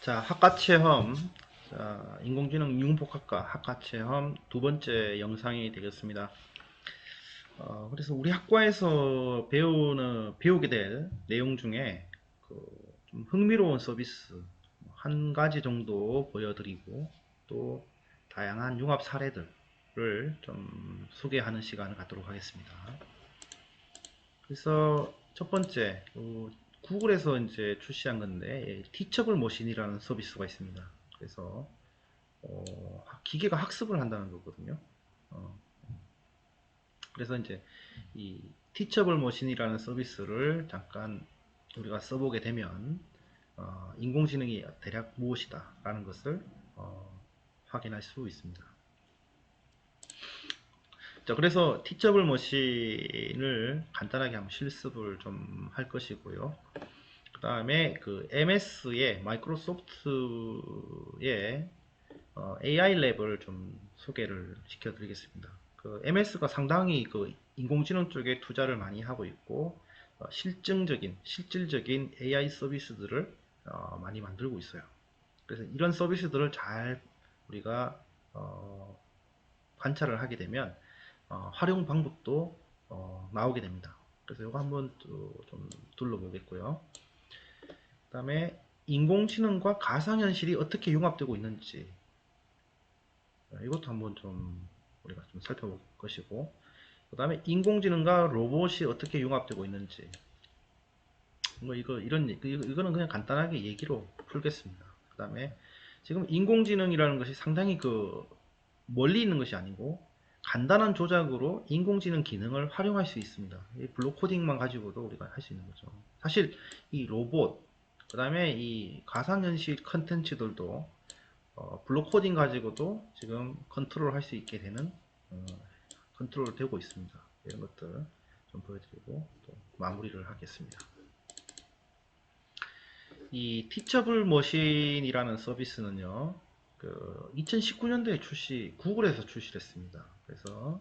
자, 학과체험, 인공지능 융복학과 학과체험 두 번째 영상이 되겠습니다. 그래서 우리 학과에서 배우게 될 내용 중에 좀 흥미로운 서비스 한 가지 정도 보여드리고 또 다양한 융합 사례들을 좀 소개하는 시간을 갖도록 하겠습니다. 그래서 첫 번째, 구글에서 이제 출시한 건데, 티처블 머신이라는 서비스가 있습니다. 그래서, 기계가 학습을 한다는 거거든요. 어, 그래서 이제 이 티처블 머신이라는 서비스를 잠깐 우리가 써보게 되면, 인공지능이 대략 무엇이다 라는 것을 확인할 수 있습니다. 자, 그래서 티처블 머신을 간단하게 한번 실습을 좀 할 것이고요. 그 다음에 그 MS의 마이크로소프트의 AI 랩을 좀 소개를 시켜드리겠습니다. 그 MS가 상당히 그 인공지능 쪽에 투자를 많이 하고 있고 실질적인 AI 서비스들을 많이 만들고 있어요. 그래서 이런 서비스들을 잘 우리가 관찰을 하게 되면 활용 방법도 나오게 됩니다. 그래서 이거 한번 좀 둘러보겠고요. 그 다음에 인공지능과 가상현실이 어떻게 융합되고 있는지 이것도 한번 좀 우리가 좀 살펴볼 것이고, 그 다음에 인공지능과 로봇이 어떻게 융합되고 있는지 뭐 이거는 그냥 간단하게 얘기로 풀겠습니다. 그 다음에 지금 인공지능이라는 것이 상당히 그 멀리 있는 것이 아니고 간단한 조작으로 인공지능 기능을 활용할 수 있습니다. 이 블록 코딩만 가지고도 우리가 할 수 있는 거죠. 사실 이 로봇, 그 다음에 이 가상현실 컨텐츠들도 블록 코딩 가지고도 지금 컨트롤 할 수 있게 되는 컨트롤 되고 있습니다. 이런 것들 좀 보여드리고 또 마무리를 하겠습니다. 이 티처블 머신이라는 서비스는요, 그 2019년도에 구글에서 출시를 했습니다. 그래서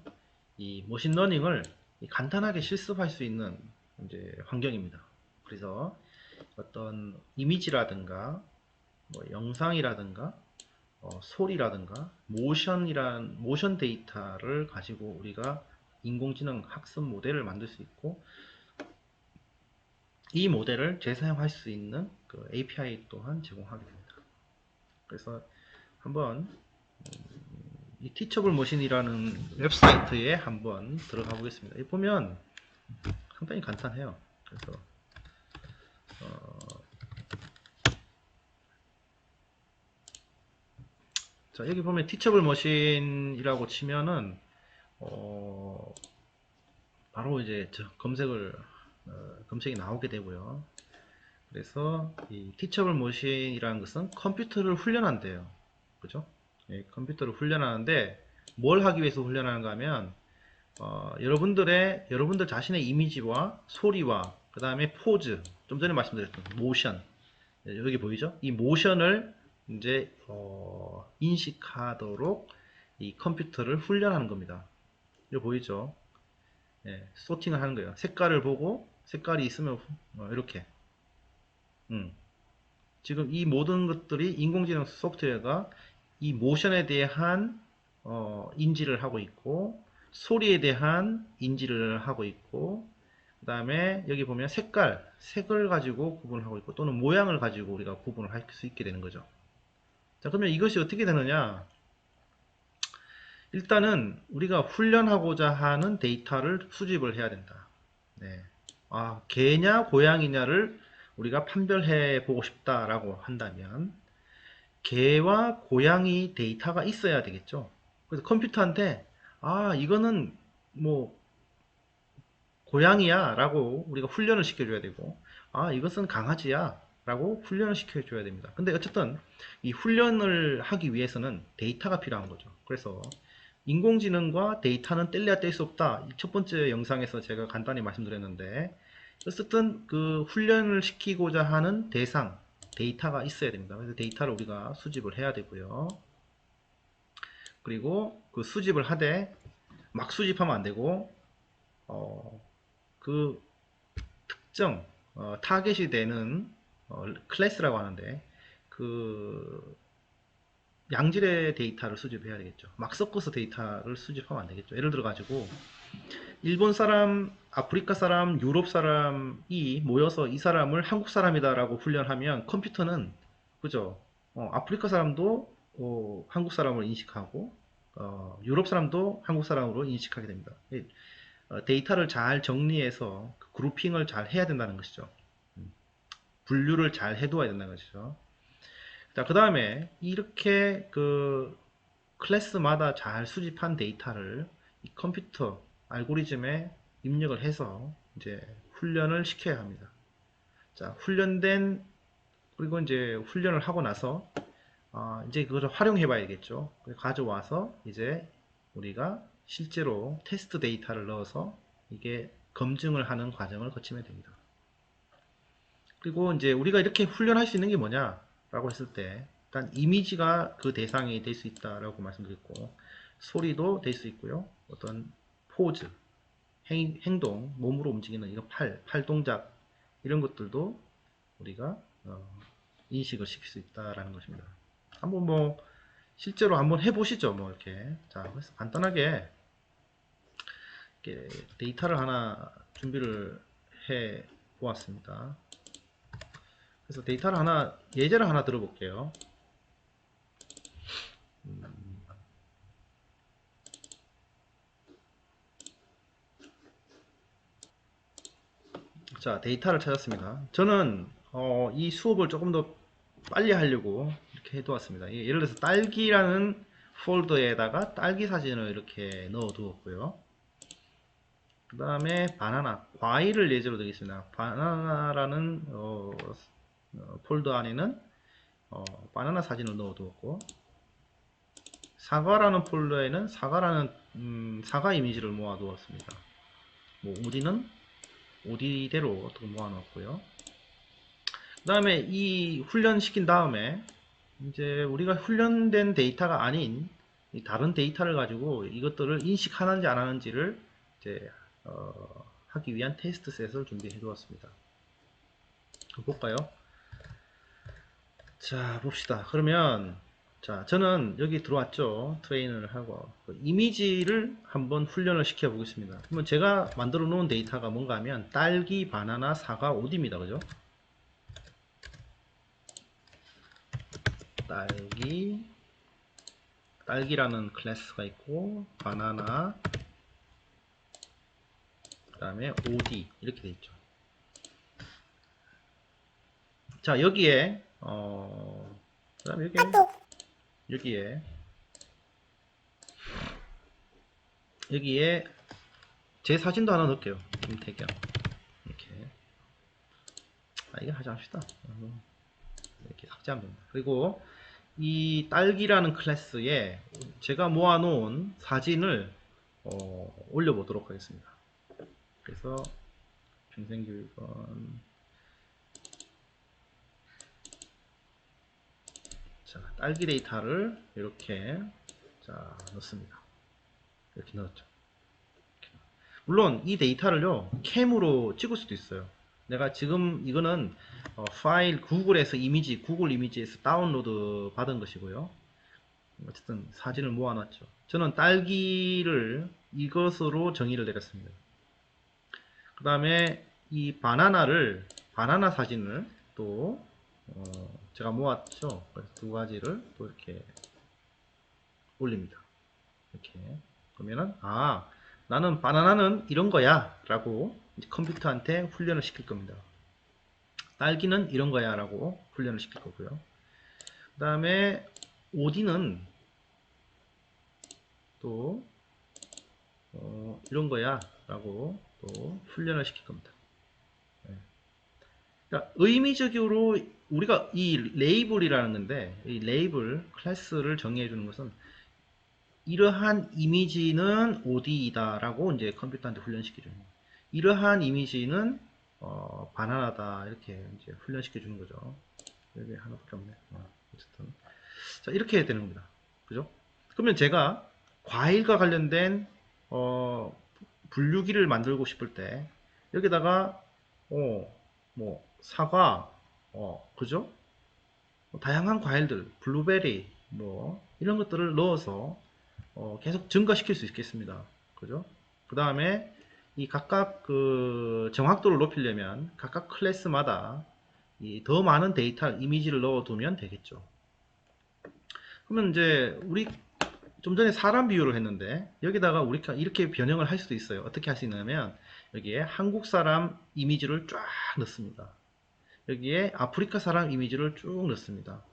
이 머신러닝을 간단하게 실습할 수 있는 이제 환경입니다. 그래서 어떤 이미지라든가 뭐 영상이라든가 소리라든가 모션 데이터를 가지고 우리가 인공지능 학습 모델을 만들 수 있고 이 모델을 재사용할 수 있는 그 API 또한 제공하게 됩니다. 그래서 한번 이 티처블 머신이라는 웹사이트에 한번 들어가 보겠습니다. 여기 보면 상당히 간단해요. 그래서 자, 여기 보면 티처블 머신이라고 치면은 바로 이제 검색이 나오게 되고요. 그래서 이 티처블 머신이라는 것은 컴퓨터를 훈련한대요. 그죠? 예, 컴퓨터를 훈련하는데 뭘 하기 위해서 훈련하는가 하면 여러분들 자신의 이미지와 소리와 그 다음에 포즈, 좀 전에 말씀드렸던 모션, 여기 보이죠? 이 모션을 이제 인식하도록 이 컴퓨터를 훈련하는 겁니다. 이거 보이죠? 예, 소팅을 하는 거예요. 색깔을 보고 색깔이 있으면 이렇게 지금 이 모든 것들이 인공지능 소프트웨어가 이 모션에 대한 인지를 하고 있고 소리에 대한 인지를 하고 있고 그 다음에 여기 보면 색을 가지고 구분을 하고 있고 또는 모양을 가지고 우리가 구분을 할 수 있게 되는 거죠. 자, 그러면 이것이 어떻게 되느냐? 일단은 우리가 훈련하고자 하는 데이터를 수집을 해야 된다. 네. 개냐 고양이냐를 우리가 판별해 보고 싶다라고 한다면 개와 고양이 데이터가 있어야 되겠죠. 그래서 컴퓨터한테 이거는 뭐 고양이야 라고 우리가 훈련을 시켜줘야 되고 이것은 강아지야 라고 훈련을 시켜줘야 됩니다. 근데 어쨌든 이 훈련을 하기 위해서는 데이터가 필요한 거죠. 그래서 인공지능과 데이터는 뗄래야 뗄 수 없다. 첫 번째 영상에서 제가 간단히 말씀드렸는데 어쨌든 그 훈련을 시키고자 하는 대상 데이터가 있어야 됩니다. 그래서 데이터를 우리가 수집을 해야 되고요. 그리고 그 수집을 하되 막 수집하면 안 되고 그 특정 타겟이 되는 클래스라고 하는데 그 양질의 데이터를 수집해야 되겠죠. 막 섞어서 데이터를 수집하면 안 되겠죠. 예를 들어 가지고 일본 사람, 아프리카 사람, 유럽 사람이 모여서 이 사람을 한국 사람이다라고 훈련하면 컴퓨터는 그죠? 아프리카 사람도 한국 사람을 인식하고 유럽 사람도 한국 사람으로 인식하게 됩니다. 데이터를 잘 정리해서 그룹핑을 잘 해야 된다는 것이죠. 분류를 잘 해둬야 된다는 것이죠. 자, 그 다음에 이렇게 그 클래스마다 잘 수집한 데이터를 이 컴퓨터 알고리즘에 입력을 해서 이제 훈련을 시켜야 합니다. 자, 그리고 이제 훈련을 하고 나서 이제 그걸 활용해 봐야겠죠. 가져와서 이제 우리가 실제로 테스트 데이터를 넣어서 이게 검증을 하는 과정을 거치면 됩니다. 그리고 이제 우리가 이렇게 훈련할 수 있는 게 뭐냐라고 했을 때 일단 이미지가 그 대상이 될 수 있다라고 말씀드렸고 소리도 될 수 있고요. 어떤 포즈, 행동, 몸으로 움직이는 이거 팔 동작 이런 것들도 우리가 인식을 시킬 수 있다라는 것입니다. 한번 뭐 실제로 한번 해보시죠. 뭐 이렇게 자 그래서 간단하게 이렇게 데이터를 하나 준비를 해 보았습니다. 그래서 데이터를 하나 예제를 하나 들어볼게요. 자 데이터를 찾았습니다. 저는 이 수업을 조금 더 빨리 하려고 이렇게 해두었습니다. 예를 들어서 딸기라는 폴더에다가 딸기 사진을 이렇게 넣어 두었고요. 그 다음에 바나나, 과일을 예제로 드리겠습니다. 바나나라는 폴더 안에는 바나나 사진을 넣어 두었고 사과라는 폴더에는 사과 이미지를 모아 두었습니다. 뭐 우리는 오디대로 모아 놓았고요. 그 다음에 이 훈련시킨 다음에 이제 우리가 훈련된 데이터가 아닌 다른 데이터를 가지고 이것들을 인식하는지 안 하는지를 이제 하기 위한 테스트 셋을 준비해 두었습니다. 볼까요? 자 봅시다. 그러면 자 저는 여기 들어왔죠. 트레인을 하고 이미지를 한번 훈련을 시켜 보겠습니다. 그러면 제가 만들어 놓은 데이터가 뭔가 하면 딸기, 바나나, 사과, 오디입니다. 그죠? 딸기라는 클래스가 있고 바나나 그 다음에 OD 이렇게 돼 있죠. 자 여기에 그 다음에 여기에 제 사진도 하나 넣을게요. 김태경 이렇게 이게 하지 않읍시다. 이렇게 삭제하면 됩니다. 그리고 이 딸기라는 클래스에 제가 모아놓은 사진을 올려보도록 하겠습니다. 그래서 평생교육원 자 딸기 데이터를 이렇게 자 넣습니다. 이렇게 넣었죠. 물론 이 데이터를요 캠으로 찍을 수도 있어요. 내가 지금 이거는 파일 구글 이미지에서 다운로드 받은 것이고요. 어쨌든 사진을 모아놨죠. 저는 딸기를 이것으로 정의를 내렸습니다. 그 다음에 이 바나나 사진을 또 제가 모았죠. 그래서 두 가지를 또 이렇게 올립니다. 이렇게 그러면은 나는 바나나는 이런 거야 라고 컴퓨터한테 훈련을 시킬 겁니다. 딸기는 이런 거야 라고 훈련을 시킬 거고요. 그 다음에 오디는 또 이런 거야 라고 또 훈련을 시킬 겁니다. 그러니까 의미적으로 우리가 이 레이블이라는 건데 이 레이블 클래스를 정의해 주는 것은 이러한 이미지는 OD이다 라고 이제 컴퓨터한테 훈련시켜 주는 거예요. 이러한 이미지는 바나나다 이렇게 이제 훈련시켜 주는 거죠. 여기 하나밖에 없네. 어쨌든 자 이렇게 해야 되는 겁니다. 그죠? 그러면 제가 과일과 관련된 분류기를 만들고 싶을 때 여기다가 뭐 사과 그죠? 다양한 과일들, 블루베리, 뭐 이런 것들을 넣어서 계속 증가시킬 수 있겠습니다. 그죠? 그 다음에 이 각각 그 정확도를 높이려면 각각 클래스마다 이 더 많은 데이터 이미지를 넣어두면 되겠죠. 그러면 이제 우리 좀 전에 사람 비유를 했는데 여기다가 우리가 이렇게 변형을 할 수도 있어요. 어떻게 할 수 있냐면 여기에 한국 사람 이미지를 쫙 넣습니다. 여기에 아프리카 사람 이미지를 쭉 넣습니다.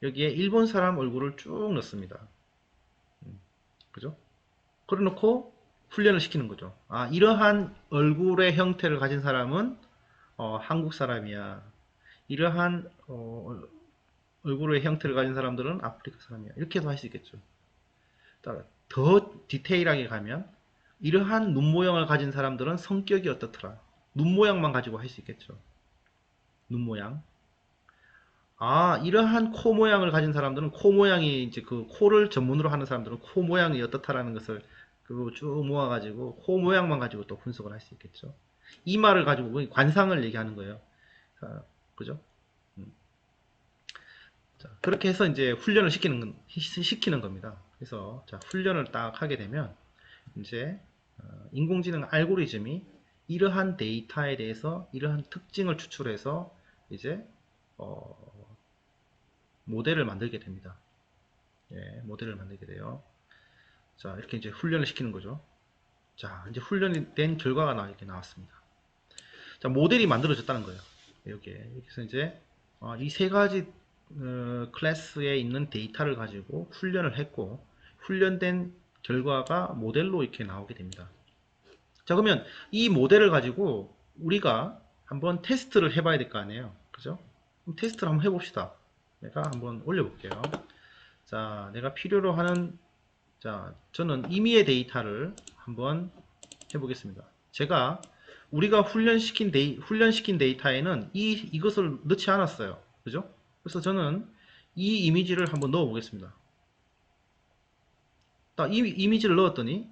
여기에 일본 사람 얼굴을 쭉 넣습니다. 그죠? 그래 놓고 훈련을 시키는 거죠. 아, 이러한 얼굴의 형태를 가진 사람은 한국 사람이야. 이러한 얼굴의 형태를 가진 사람들은 아프리카 사람이야. 이렇게도 할 수 있겠죠. 더 디테일하게 가면 이러한 눈 모양을 가진 사람들은 성격이 어떻더라. 눈 모양만 가지고 할 수 있겠죠. 눈 모양. 아, 이러한 코 모양을 가진 사람들은 코 모양이 이제 그 코를 전문으로 하는 사람들은 코 모양이 어떻다라는 것을 쭉 모아가지고 코 모양만 가지고 또 분석을 할 수 있겠죠. 이마를 가지고 관상을 얘기하는 거예요. 자, 그죠? 자, 그렇게 해서 이제 훈련을 시키는 겁니다. 그래서 자, 훈련을 딱 하게 되면 이제 인공지능 알고리즘이 이러한 데이터에 대해서 이러한 특징을 추출해서 이제 모델을 만들게 됩니다. 예, 모델을 만들게 돼요. 자, 이렇게 이제 훈련을 시키는 거죠. 자, 이제 훈련이 된 결과가 이렇게 나왔습니다. 자, 모델이 만들어졌다는 거예요. 여기에. 여기서 이제 이 세 가지 클래스에 있는 데이터를 가지고 훈련을 했고 훈련된 결과가 모델로 이렇게 나오게 됩니다. 자, 그러면 이 모델을 가지고 우리가 한번 테스트를 해봐야 될 거 아니에요. 그죠? 그럼 테스트를 한번 해봅시다. 내가 한번 올려볼게요. 자, 내가 필요로 하는, 자, 저는 임의의 데이터를 한번 해보겠습니다. 우리가 훈련시킨 데이터에는 이것을 넣지 않았어요. 그죠? 그래서 저는 이 이미지를 한번 넣어 보겠습니다. 딱 이 이미지를 넣었더니,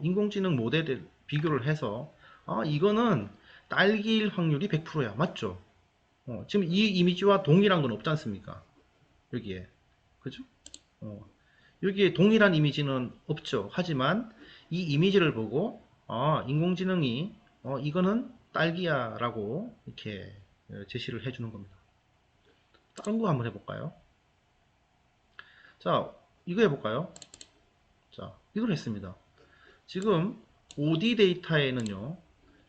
인공지능 모델을 비교를 해서, 이거는 딸기일 확률이 100%야. 맞죠? 지금 이 이미지와 동일한 건 없지 않습니까? 여기에. 그죠? 여기에 동일한 이미지는 없죠. 하지만 이 이미지를 보고 인공지능이 이거는 딸기야 라고 이렇게 제시를 해주는 겁니다. 다른 거 한번 해볼까요? 자, 이거 해볼까요? 자, 이걸 했습니다. 지금 OD 데이터에는요,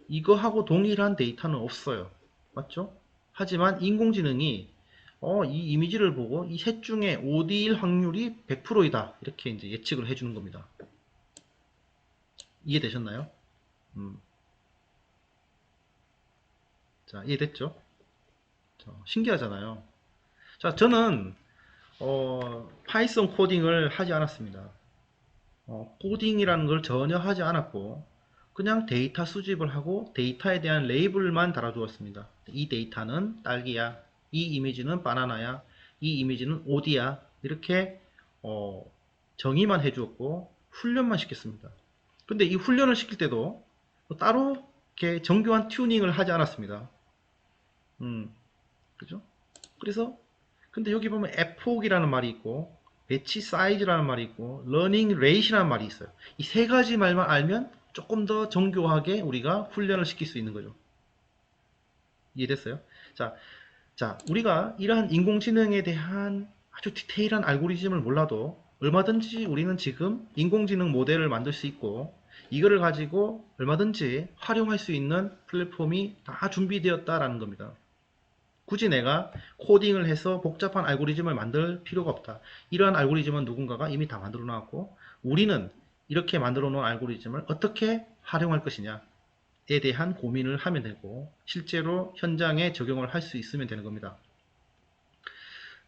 이거하고 동일한 데이터는 없어요. 맞죠? 하지만 인공지능이 이 이미지를 보고 이 셋 중에 OD일 확률이 100%이다. 이렇게 이제 예측을 해주는 겁니다. 이해되셨나요? 자, 이해됐죠? 자, 신기하잖아요. 자, 저는 파이썬 코딩을 하지 않았습니다. 코딩이라는 걸 전혀 하지 않았고 그냥 데이터 수집을 하고 데이터에 대한 레이블만 달아두었습니다. 이 데이터는 딸기야, 이 이미지는 바나나야, 이 이미지는 오디야 이렇게 정의만 해주었고 훈련만 시켰습니다. 근데 이 훈련을 시킬 때도 따로 이렇게 정교한 튜닝을 하지 않았습니다. 그죠? 그래서 근데 여기 보면 epoch이라는 말이 있고 배치 사이즈라는 말이 있고 러닝 레이트라는 말이 있어요. 이 세 가지 말만 알면 조금 더 정교하게 우리가 훈련을 시킬 수 있는 거죠. 이해됐어요? 자, 우리가 이러한 인공지능에 대한 아주 디테일한 알고리즘을 몰라도 얼마든지 우리는 지금 인공지능 모델을 만들 수 있고 이거를 가지고 얼마든지 활용할 수 있는 플랫폼이 다 준비되었다라는 겁니다. 굳이 내가 코딩을 해서 복잡한 알고리즘을 만들 필요가 없다. 이러한 알고리즘은 누군가가 이미 다 만들어 놨고 우리는 이렇게 만들어 놓은 알고리즘을 어떻게 활용할 것이냐에 대한 고민을 하면 되고 실제로 현장에 적용을 할 수 있으면 되는 겁니다.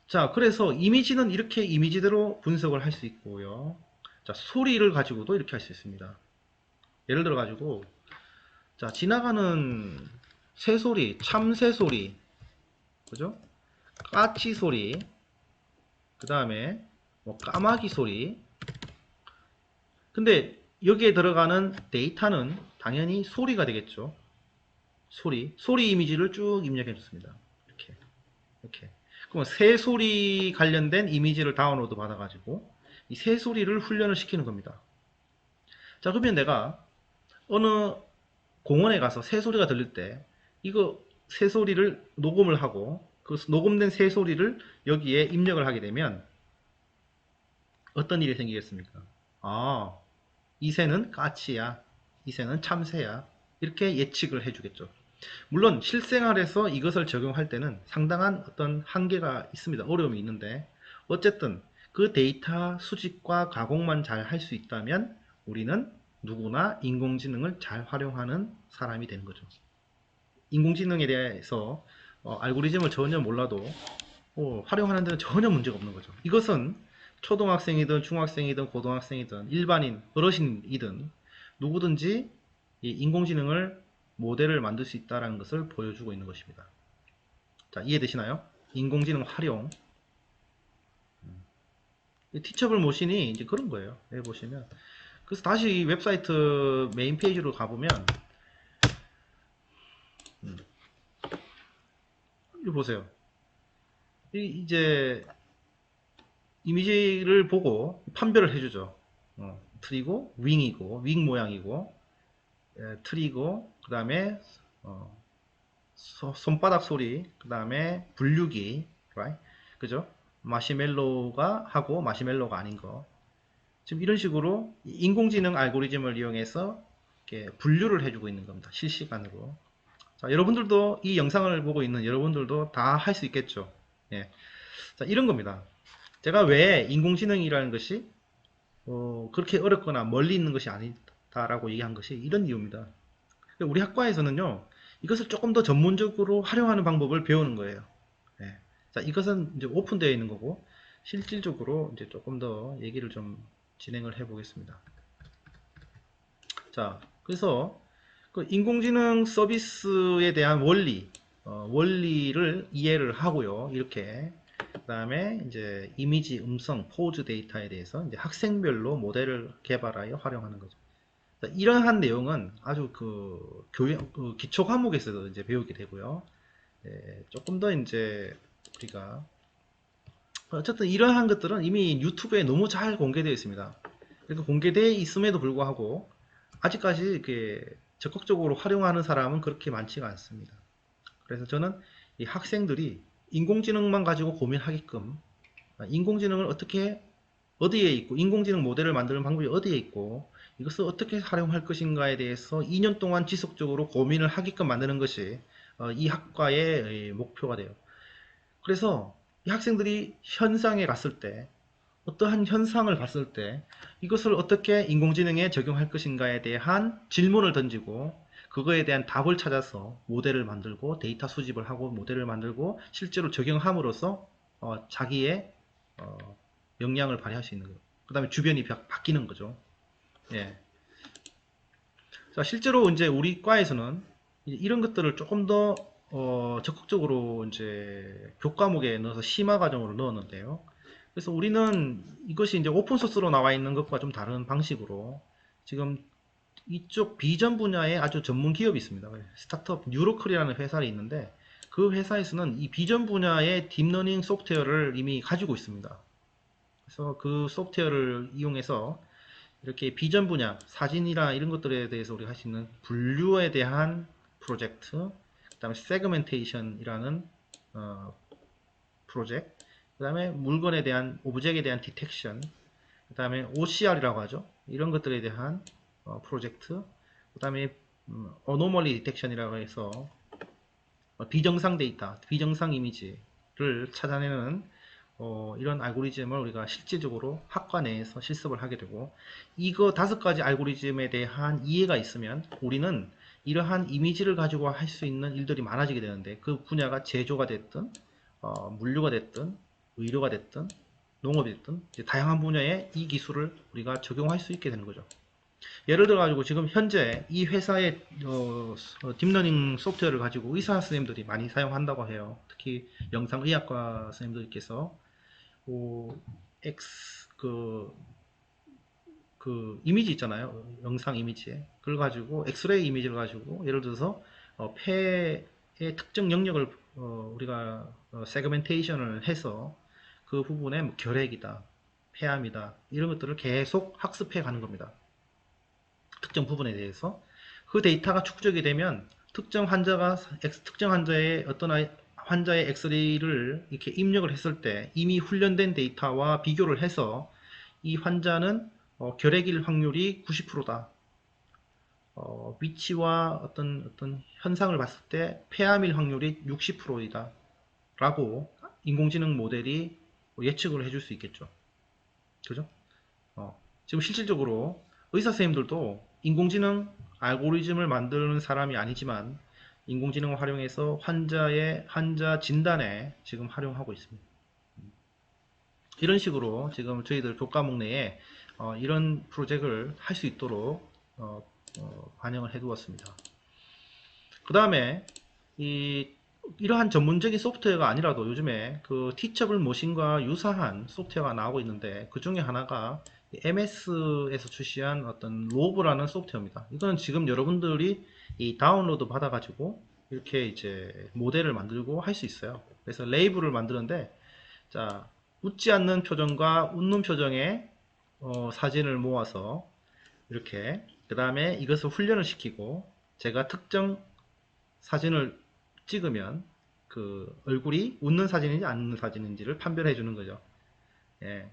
자, 그래서 이미지는 이렇게 이미지대로 분석을 할 수 있고요. 자, 소리를 가지고도 이렇게 할 수 있습니다. 예를 들어 가지고 자, 지나가는 새소리, 참새소리, 그죠? 까치 소리, 그 다음에 뭐 까마귀 소리. 근데 여기에 들어가는 데이터는 당연히 소리가 되겠죠. 소리 이미지를 쭉 입력해 줬습니다. 이렇게. 그럼 새소리 관련된 이미지를 다운로드 받아가지고 이 새소리를 훈련을 시키는 겁니다. 자, 그러면 내가 어느 공원에 가서 새소리가 들릴 때 이거 새소리를 녹음을 하고 그 녹음된 새소리를 여기에 입력을 하게 되면 어떤 일이 생기겠습니까? 아, 이 새는 까치야. 이 새는 참새야. 이렇게 예측을 해주겠죠. 물론 실생활에서 이것을 적용할 때는 상당한 어떤 한계가 있습니다. 어려움이 있는데 어쨌든 그 데이터 수집과 가공만 잘 할 수 있다면 우리는 누구나 인공지능을 잘 활용하는 사람이 되는 거죠. 인공지능에 대해서 알고리즘을 전혀 몰라도 활용하는 데는 전혀 문제가 없는 거죠. 이것은 초등학생이든 중학생이든 고등학생이든 일반인, 어르신이든 누구든지 이 인공지능을 모델을 만들 수 있다는 것을 보여주고 있는 것입니다. 자, 이해되시나요? 인공지능 활용. 티처블 모신이 이제 그런 거예요. 여기 보시면. 그래서 다시 웹사이트 메인 페이지로 가보면, 여기 보세요. 이제 이미지를 보고 판별을 해주죠. 트리고, 윙이고, 윙 모양이고, 트리고, 그 다음에 손바닥 소리, 그 다음에 분류기, right? 그죠? 마시멜로가 하고 마시멜로가 아닌 거. 지금 이런 식으로 인공지능 알고리즘을 이용해서 이렇게 분류를 해주고 있는 겁니다. 실시간으로. 자, 여러분들도 이 영상을 보고 있는 여러분들도 다 할 수 있겠죠. 예. 자, 이런 겁니다. 제가 왜 인공지능이라는 것이 그렇게 어렵거나 멀리 있는 것이 아니다라고 얘기한 것이 이런 이유입니다. 우리 학과에서는요, 이것을 조금 더 전문적으로 활용하는 방법을 배우는 거예요. 예. 자, 이것은 이제 오픈되어 있는 거고, 실질적으로 이제 조금 더 얘기를 좀 진행을 해 보겠습니다. 자, 그래서 그 인공지능 서비스에 대한 원리를 이해를 하고요. 이렇게. 그 다음에 이제 이미지, 음성, 포즈 데이터에 대해서 이제 학생별로 모델을 개발하여 활용하는 거죠. 이러한 내용은 아주 그 기초 과목에서도 이제 배우게 되고요. 조금 더 이제 우리가 어쨌든 이러한 것들은 이미 유튜브에 너무 잘 공개되어 있습니다. 그러니까 공개되어 있음에도 불구하고 아직까지 이렇게 적극적으로 활용하는 사람은 그렇게 많지가 않습니다. 그래서 저는 이 학생들이 인공지능만 가지고 고민하게끔 인공지능을 어떻게 어디에 있고 인공지능 모델을 만드는 방법이 어디에 있고 이것을 어떻게 활용할 것인가에 대해서 2년 동안 지속적으로 고민을 하게끔 만드는 것이 이 학과의 목표가 돼요. 그래서 이 학생들이 현상에 갔을 때 어떠한 현상을 봤을 때 이것을 어떻게 인공지능에 적용할 것인가에 대한 질문을 던지고 그거에 대한 답을 찾아서 모델을 만들고 데이터 수집을 하고 모델을 만들고 실제로 적용함으로써 자기의 역량을 발휘할 수 있는 거예요. 그 다음에 주변이 바뀌는 거죠. 예. 자, 실제로 이제 우리 과에서는 이런 것들을 조금 더 적극적으로 이제 교과목에 넣어서 심화 과정으로 넣었는데요. 그래서 우리는 이것이 이제 오픈소스로 나와 있는 것과 좀 다른 방식으로 지금 이쪽 비전 분야에 아주 전문 기업이 있습니다. 스타트업 뉴로클이라는 회사가 있는데 그 회사에서는 이 비전 분야의 딥러닝 소프트웨어를 이미 가지고 있습니다. 그래서 그 소프트웨어를 이용해서 이렇게 비전 분야, 사진이나 이런 것들에 대해서 우리가 할 수 있는 분류에 대한 프로젝트, 그 다음에 세그멘테이션이라는 프로젝트, 그 다음에 물건에 대한, 오브젝에 대한 디텍션, 그 다음에 OCR이라고 하죠. 이런 것들에 대한 프로젝트, 그 다음에 어노멀리 디텍션이라고 해서 비정상 데이터, 비정상 이미지를 찾아내는 이런 알고리즘을 우리가 실질적으로 학과 내에서 실습을 하게 되고 이거 5가지 알고리즘에 대한 이해가 있으면 우리는 이러한 이미지를 가지고 할 수 있는 일들이 많아지게 되는데 그 분야가 제조가 됐든 물류가 됐든 의료가 됐든 농업이 됐든 다양한 분야에 이 기술을 우리가 적용할 수 있게 되는 거죠. 예를 들어 가지고 지금 현재 이 회사의 딥러닝 소프트웨어를 가지고 의사 선생님들이 많이 사용한다고 해요. 특히 영상의학과 선생님들께서 X 그 이미지 있잖아요. 영상 이미지. 그걸 가지고 엑스레이 이미지를 가지고 예를 들어서 폐의 특정 영역을 우리가 세그멘테이션을 해서 그 부분에 뭐 결핵이다, 폐암이다 이런 것들을 계속 학습해 가는 겁니다. 특정 부분에 대해서 그 데이터가 축적이 되면 특정 환자의 환자의 엑스레이를 이렇게 입력을 했을 때 이미 훈련된 데이터와 비교를 해서 이 환자는 결핵일 확률이 90%다. 위치와 어떤 현상을 봤을 때 폐암일 확률이 60%이다. 라고 인공지능 모델이 예측을 해줄 수 있겠죠. 그죠? 지금 실질적으로 의사 선생님들도 인공지능 알고리즘을 만드는 사람이 아니지만 인공지능을 활용해서 환자 진단에 지금 활용하고 있습니다. 이런 식으로 지금 저희들 교과목 내에 이런 프로젝트를 할 수 있도록 반영을 해 두었습니다. 그 다음에 이러한 전문적인 소프트웨어가 아니라도 요즘에 그 티처블 머신과 유사한 소프트웨어가 나오고 있는데 그 중에 하나가 MS에서 출시한 어떤 로브라는 소프트웨어입니다. 이거는 지금 여러분들이 이 다운로드 받아가지고 이렇게 이제 모델을 만들고 할 수 있어요. 그래서 레이블을 만드는데 자 웃지 않는 표정과 웃는 표정의 사진을 모아서 이렇게 그 다음에 이것을 훈련을 시키고 제가 특정 사진을 찍으면 그 얼굴이 웃는 사진인지 안 웃는 사진인지를 판별해 주는 거죠. 예.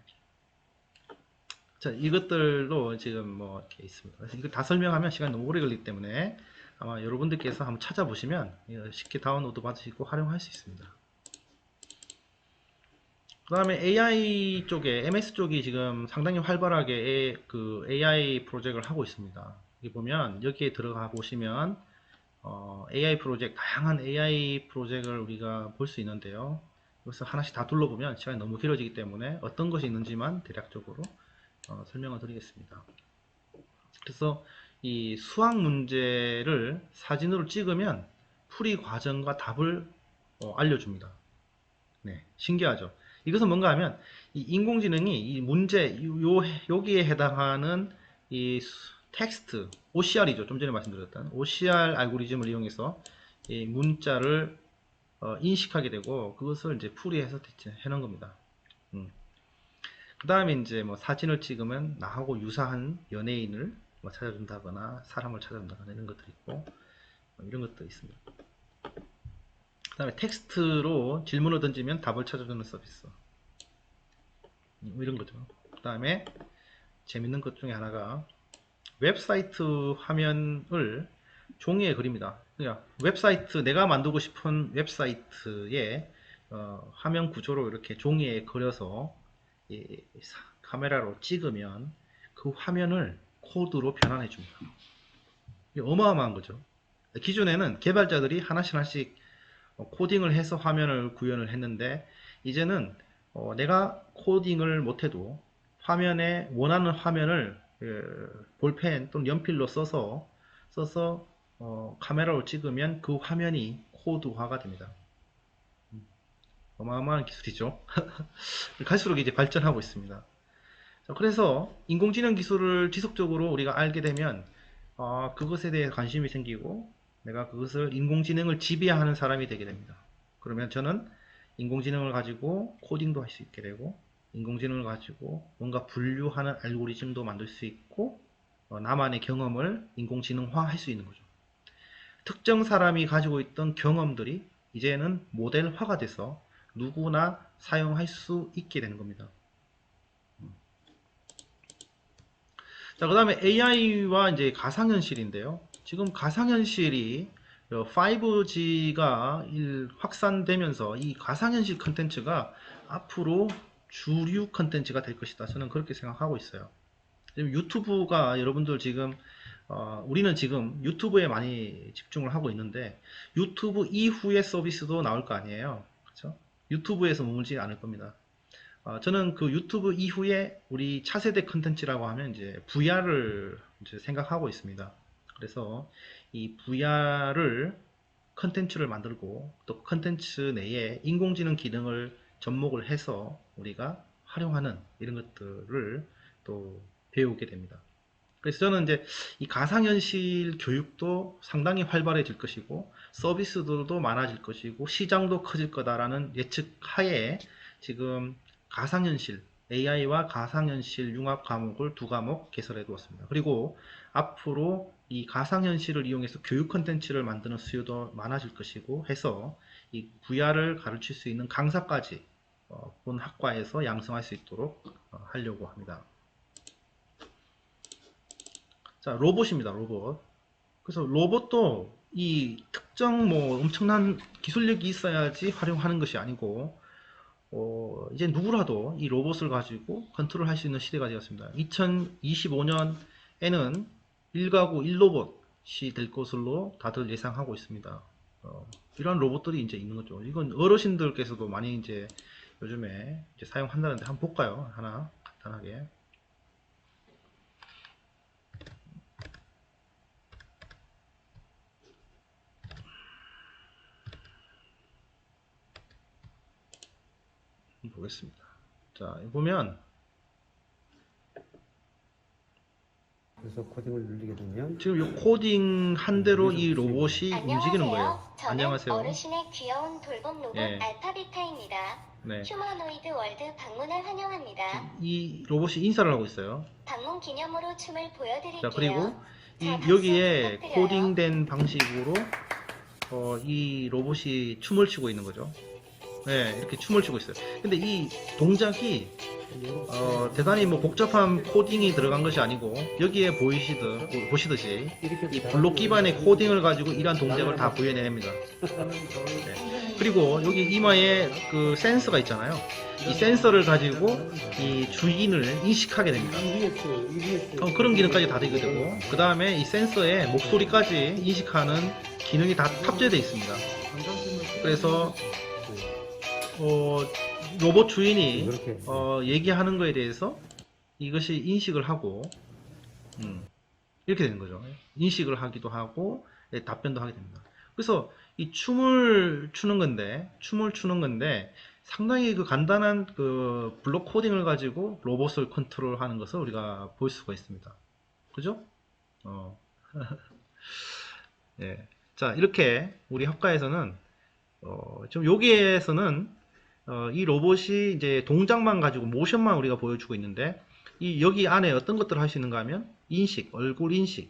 자, 이것들도 지금 뭐 이렇게 있습니다. 이거 다 설명하면 시간이 너무 오래 걸리기 때문에 아마 여러분들께서 한번 찾아보시면 쉽게 다운로드 받으시고 활용할 수 있습니다. 그 다음에 AI 쪽에 MS 쪽이 지금 상당히 활발하게 그 AI 프로젝트를 하고 있습니다. 여기 보면 여기에 들어가 보시면 AI 프로젝트, 다양한 AI 프로젝트를 우리가 볼 수 있는데요. 그래서 하나씩 다 둘러보면 시간이 너무 길어지기 때문에 어떤 것이 있는지만 대략적으로 설명을 드리겠습니다. 그래서 이 수학 문제를 사진으로 찍으면 풀이 과정과 답을 알려줍니다. 네, 신기하죠? 이것은 뭔가 하면 이 인공지능이 이 문제 여기에 해당하는 이 텍스트 OCR이죠. 좀 전에 말씀드렸던 OCR 알고리즘을 이용해서 이 문자를 인식하게 되고 그것을 이제 풀이해서 대체해 놓은 겁니다. 그 다음에 이제 뭐 사진을 찍으면 나하고 유사한 연예인을 뭐 찾아준다거나 사람을 찾아준다거나 이런 것들이 있고 이런 것도 있습니다. 그 다음에 텍스트로 질문을 던지면 답을 찾아주는 서비스 이런 거죠. 그 다음에 재밌는 것 중에 하나가 웹사이트 화면을 종이에 그립니다. 그러니까 웹사이트 내가 만들고 싶은 웹사이트의 화면 구조로 이렇게 종이에 그려서 카메라로 찍으면 그 화면을 코드로 변환해 줍니다. 어마어마한 거죠. 기존에는 개발자들이 하나씩 코딩을 해서 화면을 구현을 했는데 이제는 내가 코딩을 못해도 화면에 원하는 화면을 볼펜 또는 연필로 써서 카메라로 찍으면 그 화면이 코드화가 됩니다. 어마어마한 기술이죠. 갈수록 이제 발전하고 있습니다. 그래서 인공지능 기술을 지속적으로 우리가 알게 되면 그것에 대해 관심이 생기고 내가 그것을 인공지능을 지배하는 사람이 되게 됩니다. 그러면 저는 인공지능을 가지고 코딩도 할 수 있게 되고 인공지능을 가지고 뭔가 분류하는 알고리즘도 만들 수 있고 나만의 경험을 인공지능화 할 수 있는 거죠. 특정 사람이 가지고 있던 경험들이 이제는 모델화가 돼서 누구나 사용할 수 있게 되는 겁니다. 자, 그 다음에 AI와 이제 가상현실인데요. 지금 가상현실이 5G가 확산되면서 이 가상현실 컨텐츠가 앞으로 주류 컨텐츠가 될 것이다. 저는 그렇게 생각하고 있어요. 지금 유튜브가 여러분들 지금 우리는 지금 유튜브에 많이 집중을 하고 있는데 유튜브 이후의 서비스도 나올 거 아니에요. 그렇죠? 유튜브에서 머물지 않을 겁니다. 저는 그 유튜브 이후에 우리 차세대 컨텐츠라고 하면 이제 VR을 이제 생각하고 있습니다. 그래서 이 VR을 컨텐츠를 만들고 또 컨텐츠 내에 인공지능 기능을 접목을 해서 우리가 활용하는 이런 것들을 또 배우게 됩니다. 그래서 저는 이제 이 가상현실 교육도 상당히 활발해질 것이고 서비스들도 많아질 것이고 시장도 커질 거다라는 예측 하에 지금 가상현실 AI와 가상현실 융합 과목을 두 과목 개설해 두었습니다. 그리고 앞으로 이 가상현실을 이용해서 교육 콘텐츠를 만드는 수요도 많아질 것이고 해서 이 VR을 가르칠 수 있는 강사까지 본 학과에서 양성할 수 있도록 하려고 합니다. 자, 로봇입니다, 로봇. 그래서 로봇도 이 특정 뭐 엄청난 기술력이 있어야지 활용하는 것이 아니고, 이제 누구라도 이 로봇을 가지고 컨트롤 할 수 있는 시대가 되었습니다. 2025년에는 1가구 1로봇이 될 것으로 다들 예상하고 있습니다. 이런 로봇들이 이제 있는 거죠. 이건 어르신들께서도 많이 이제 요즘에 이제 사용한다는데 한번 볼까요? 하나 간단하게. 보겠습니다. 자, 보면 그래서 코딩을 누르게 되면 지금 이 코딩 한 대로 이 로봇이 움직이는 거예요. 저는 안녕하세요. 어르신의 귀여운 돌봄 로봇 예. 알파비타입니다. 네. 휴머노이드 월드 방문을 환영합니다. 이 로봇이 인사를 하고 있어요. 방문 기념으로 춤을 보여드릴게요. 자, 그리고 자, 박수 여기에 부탁드려요. 코딩된 방식으로 이 로봇이 춤을 추고 있는 거죠. 네, 이렇게 춤을 추고 있어요. 근데 이 동작이 대단히 뭐 복잡한 코딩이 들어간 것이 아니고 여기에 보시듯이 이 블록 기반의 코딩을 가지고 이러한 동작을 다 구현해냅니다. 네. 그리고 여기 이마에 그 센서가 있잖아요. 이 센서를 가지고 이 주인을 인식하게 됩니다. 그런 기능까지 다 되게 되고, 그 다음에 이 센서에 목소리까지 인식하는 기능이 다 탑재되어 있습니다. 그래서 로봇 주인이 얘기하는 거에 대해서 이것이 인식을 하고 이렇게 되는 거죠. 인식을 하기도 하고 답변도 하게 됩니다. 그래서 이 춤을 추는 건데 상당히 그 간단한 그 블록 코딩을 가지고 로봇을 컨트롤하는 것을 우리가 볼 수가 있습니다. 그죠? 예. 자, 이렇게 우리 학과에서는 좀 여기에서는 이 로봇이 이제 동작만 가지고 모션만 우리가 보여주고 있는데 여기 안에 어떤 것들을 할 수 있는가 하면 인식, 얼굴 인식,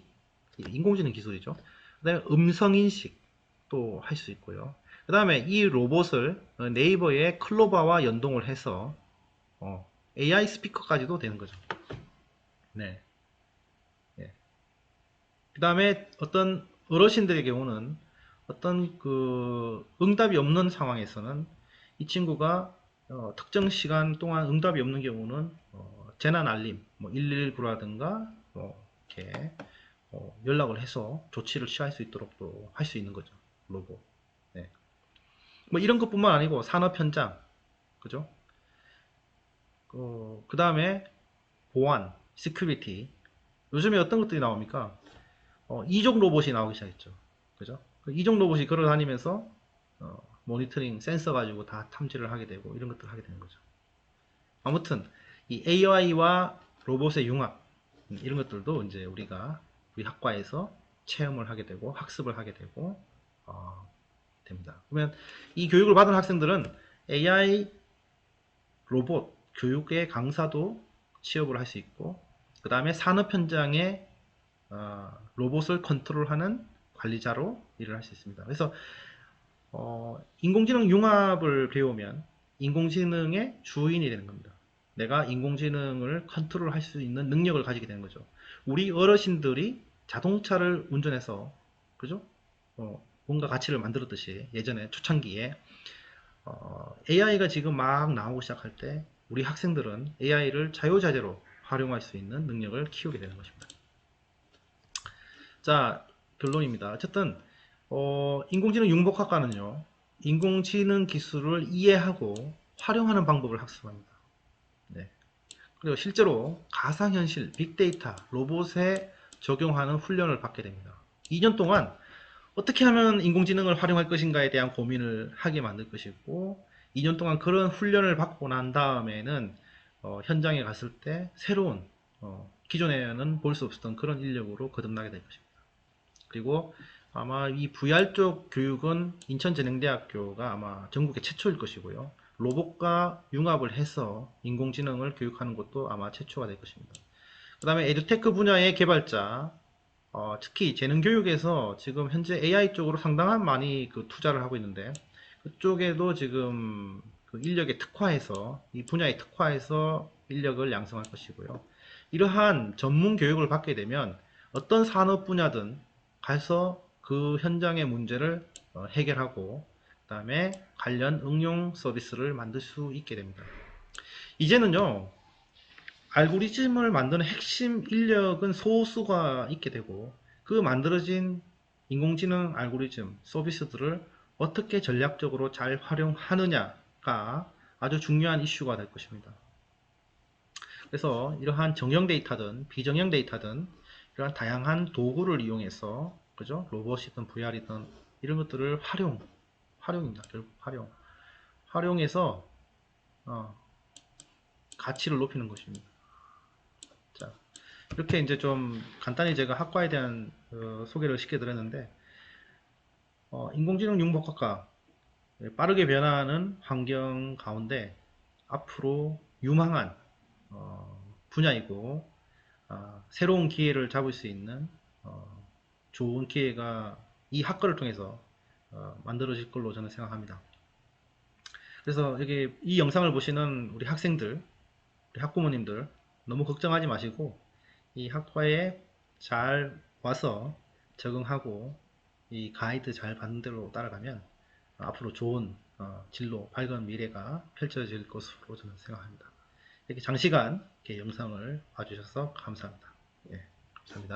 인공지능 기술이죠. 그 다음에 음성 인식도 할 수 있고요. 그 다음에 이 로봇을 네이버의 클로바와 연동을 해서 AI 스피커까지도 되는 거죠. 네. 예. 그 다음에 어떤 어르신들의 경우는 어떤 그 응답이 없는 상황에서는 이 친구가 특정 시간 동안 응답이 없는 경우는 재난 알림, 뭐 119라든가 이렇게 연락을 해서 조치를 취할 수 있도록 또 할 수 있는 거죠, 로봇. 네. 뭐 이런 것뿐만 아니고 산업 현장, 그죠? 그 다음에 보안, 시큐리티. 요즘에 어떤 것들이 나옵니까? 이종 로봇이 나오기 시작했죠, 그죠? 이종 로봇이 걸어 다니면서 모니터링 센서 가지고 다 탐지를 하게 되고 이런 것들을 하게 되는 거죠. 아무튼 이 AI와 로봇의 융합 이런 것들도 이제 우리가 우리 학과에서 체험을 하게 되고 학습을 하게 되고 됩니다. 그러면 이 교육을 받은 학생들은 AI 로봇 교육의 강사도 취업을 할 수 있고, 그 다음에 산업 현장에 로봇을 컨트롤하는 관리자로 일을 할 수 있습니다. 그래서 인공지능 융합을 배우면 인공지능의 주인이 되는 겁니다. 내가 인공지능을 컨트롤할 수 있는 능력을 가지게 되는 거죠. 우리 어르신들이 자동차를 운전해서, 그죠? 뭔가 가치를 만들었듯이 예전에 초창기에 AI가 지금 막 나오기 시작할 때 우리 학생들은 AI를 자유자재로 활용할 수 있는 능력을 키우게 되는 것입니다. 자, 결론입니다. 어쨌든 인공지능 융복학과는요, 인공지능 기술을 이해하고 활용하는 방법을 학습합니다. 네. 그리고 실제로 가상현실, 빅데이터, 로봇에 적용하는 훈련을 받게 됩니다. 2년 동안 어떻게 하면 인공지능을 활용할 것인가에 대한 고민을 하게 만들 것이고, 2년 동안 그런 훈련을 받고 난 다음에는 현장에 갔을 때 새로운 기존에는 볼 수 없었던 그런 인력으로 거듭나게 될 것입니다. 그리고 아마 이 VR 쪽 교육은 인천재능대학교가 아마 전국에 최초일 것이고요. 로봇과 융합을 해서 인공지능을 교육하는 것도 아마 최초가 될 것입니다. 그 다음에 에듀테크 분야의 개발자, 특히 재능교육에서 지금 현재 AI 쪽으로 상당한 많이 그 투자를 하고 있는데, 그쪽에도 지금 그 인력에 특화해서, 이 분야에 특화해서 인력을 양성할 것이고요. 이러한 전문 교육을 받게 되면 어떤 산업 분야든 가서 그 현장의 문제를 해결하고, 그 다음에 관련 응용 서비스를 만들 수 있게 됩니다. 이제는요, 알고리즘을 만드는 핵심 인력은 소수가 있게 되고, 그 만들어진 인공지능 알고리즘 서비스들을 어떻게 전략적으로 잘 활용하느냐가 아주 중요한 이슈가 될 것입니다. 그래서 이러한 정형 데이터든 비정형 데이터든 이러한 다양한 도구를 이용해서, 그죠? 로봇이든 VR이든 이런 것들을 활용입니다. 결국 활용해서 가치를 높이는 것입니다. 자, 이렇게 이제 좀 간단히 제가 학과에 대한 소개를 시켜드렸는데, 인공지능 융복학과 빠르게 변화하는 환경 가운데 앞으로 유망한 분야이고, 새로운 기회를 잡을 수 있는 좋은 기회가 이 학과를 통해서 만들어질 걸로 저는 생각합니다. 그래서 여기 이 영상을 보시는 우리 학생들, 우리 학부모님들 너무 걱정하지 마시고 이 학과에 잘 와서 적응하고 이 가이드 잘 받는 대로 따라가면 앞으로 좋은 진로, 밝은 미래가 펼쳐질 것으로 저는 생각합니다. 이렇게 장시간 이렇게 영상을 봐주셔서 감사합니다. 예, 감사합니다.